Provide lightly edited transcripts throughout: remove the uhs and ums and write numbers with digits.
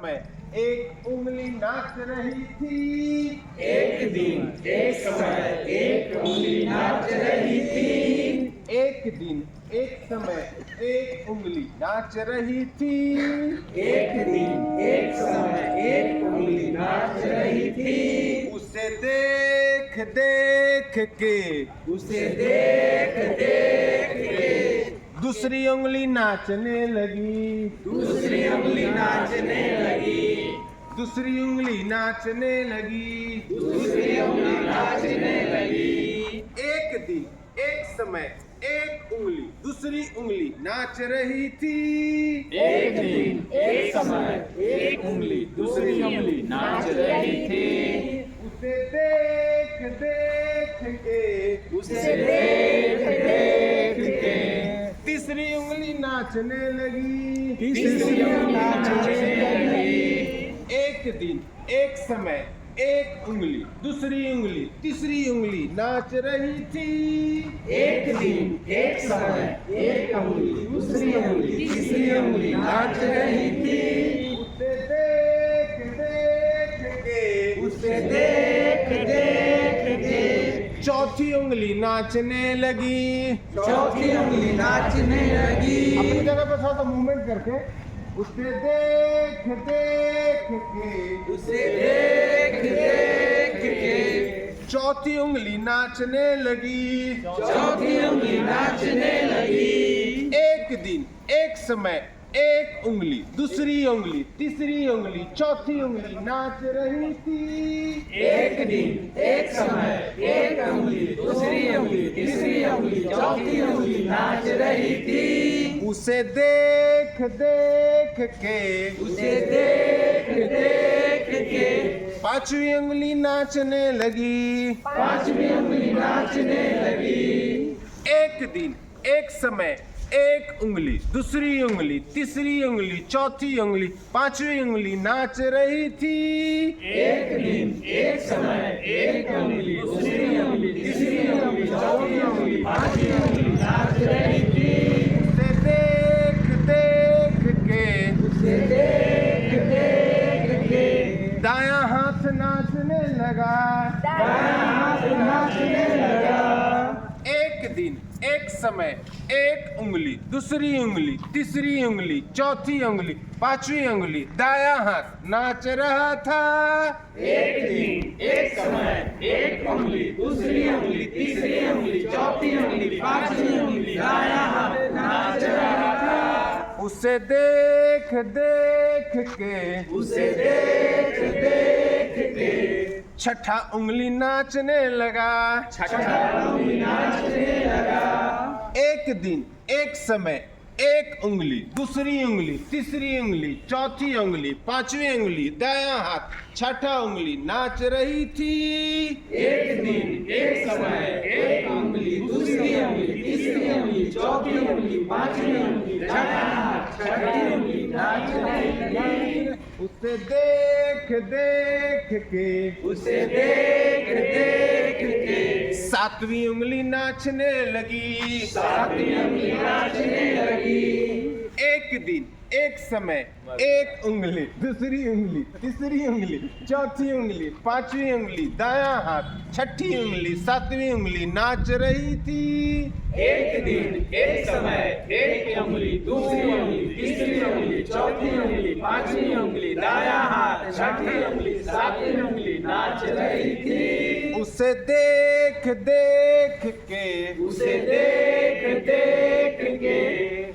समय एक उंगली नाच रही थी। एक दिन एक समय एक उंगली नाच रही थी। एक दिन एक समय एक उंगली नाच रही थी। एक दिन एक समय एक उंगली नाच रही थी। उसे देख देख के उसे देख देख के दूसरी उंगली नाचने लगी। दूसरी उंगली नाचने लगी। दूसरी उंगली नाचने लगी। दूसरी उंगली नाचने लगी। एक दिन एक समय एक उंगली दूसरी उंगली नाच रही थी। एक दिन एक समय एक उंगली दूसरी उंगली नाच रही थी। उसे देख देख के उसे देख देख के तीसरी उंगली नाचने लगी। तीसरी उंगली नाचने लगी। एक दिन एक समय एक उंगली दूसरी उंगली तीसरी उंगली नाच रही थी। एक दिन एक समय एक उंगली दूसरी उंगली तीसरी उंगली नाच रही थी। उसे देख देख के उसे देख देख के चौथी उंगली नाचने लगी। चौथी उंगली नाचने लगी। अपनी जगह पर थोड़ा सा मूवमेंट करके उसे देख देख के उसे देख देख के चौथी उंगली नाचने लगी। चौथी उंगली नाचने लगी। एक दिन एक समय एक उंगली दूसरी उंगली तीसरी उंगली चौथी उंगली नाच रही थी। एक दिन एक समय एक उंगली दूसरी उंगली तीसरी उंगली चौथी उंगली नाच रही थी। उसे देख देख के उसे देख देख के पांचवी उंगली नाचने लगी। पांचवी उंगली नाचने लगी। एक दिन एक समय एक उंगली दूसरी उंगली तीसरी उंगली चौथी उंगली पांचवी उंगली नाच रही थी। एक दिन एक समय एक उंगली दूसरी उंगली तीसरी उंगली चौथी उंगली पांचवी उंगली नाच रही थी। उसे देख देख के उसे देख देख के दायां हाथ नाचने लगा। दायां हाथ नाचने लगा। एक दिन एक समय एक उंगली दूसरी उंगली तीसरी उंगली चौथी उंगली पांचवी उंगली दायां हाथ नाच रहा था। एक दिन एक समय एक उंगली दूसरी उंगली तीसरी उंगली चौथी उंगली पांचवी उंगली दायां हाथ नाच रहा था। उसे देख देख के उसे देख देख के छठा उंगली नाचने लगा। छठा उंगली नाचने लगा। एक दिन एक समय एक उंगली दूसरी उंगली तीसरी उंगली चौथी उंगली पांचवी उंगली दायां हाथ छठा उंगली नाच रही थी। एक दिन एक समय एक उंगली दूसरी उंगली तीसरी उंगली चौथी उंगली पांचवी उंगली दायां हाथ छठी उंगली नाचने लगी। उसे देख देख के उसे देख देख के सातवीं उंगली नाचने लगी। सातवीं उंगली नाचने लगी। एक दिन एक समय एक उंगली दूसरी उंगली तीसरी उंगली चौथी उंगली पांचवी उंगली दायां हाथ छठी उंगली सातवीं उंगली नाच रही थी। एक दिन एक समय एक उंगली दूसरी उंगली तीसरी उंगली चौथी उंगली पांचवी उंगली दायां हाथ छठी उंगली सातवीं उंगली नाच रही थी। उसे देख देख के उसे देख देख के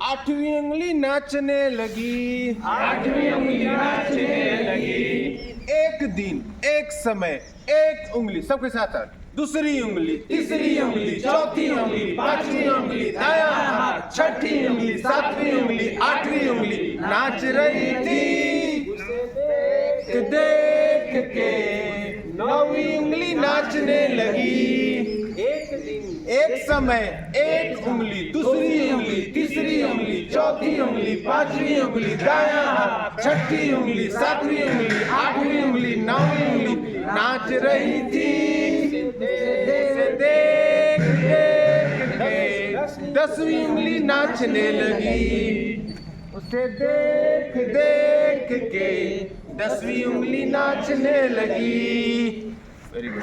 आठवीं उंगली नाचने लगी। आठवीं उंगली नाचने लगी। एक दिन एक समय एक उंगली सबके साथ दूसरी उंगली तीसरी उंगली चौथी उंगली पांचवी उंगली दायां हाथ छठी उंगली सातवीं उंगली आठवीं उंगली नाच रही थी। उसे देख के नौवीं उंगली नाचने लगी। एक समय एक उंगली दूसरी उंगली तीसरी उंगली चौथी उंगली पांचवी उंगली दायां हाथ छठी उंगली सातवीं उंगली आठवीं उंगली नौवीं उंगली नाच रही थी। उसे देख देख के 10वीं उंगली नाचने लगी। उसे देख देख के 10वीं उंगली नाचने लगी। Very good.